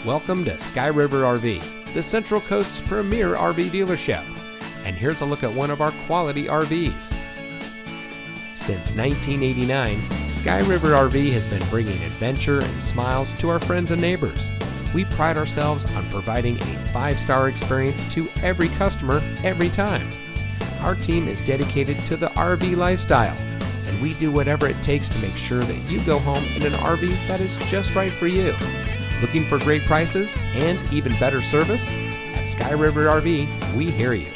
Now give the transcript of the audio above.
Welcome to Sky River RV, the Central Coast's premier RV dealership. And here's a look at one of our quality RVs. Since 1989, Sky River RV has been bringing adventure and smiles to our friends and neighbors. We pride ourselves on providing a 5-star experience to every customer every time. Our team is dedicated to the RV lifestyle, and we do whatever it takes to make sure that you go home in an RV that is just right for you. Looking for great prices and even better service? At Sky River RV, we hear you.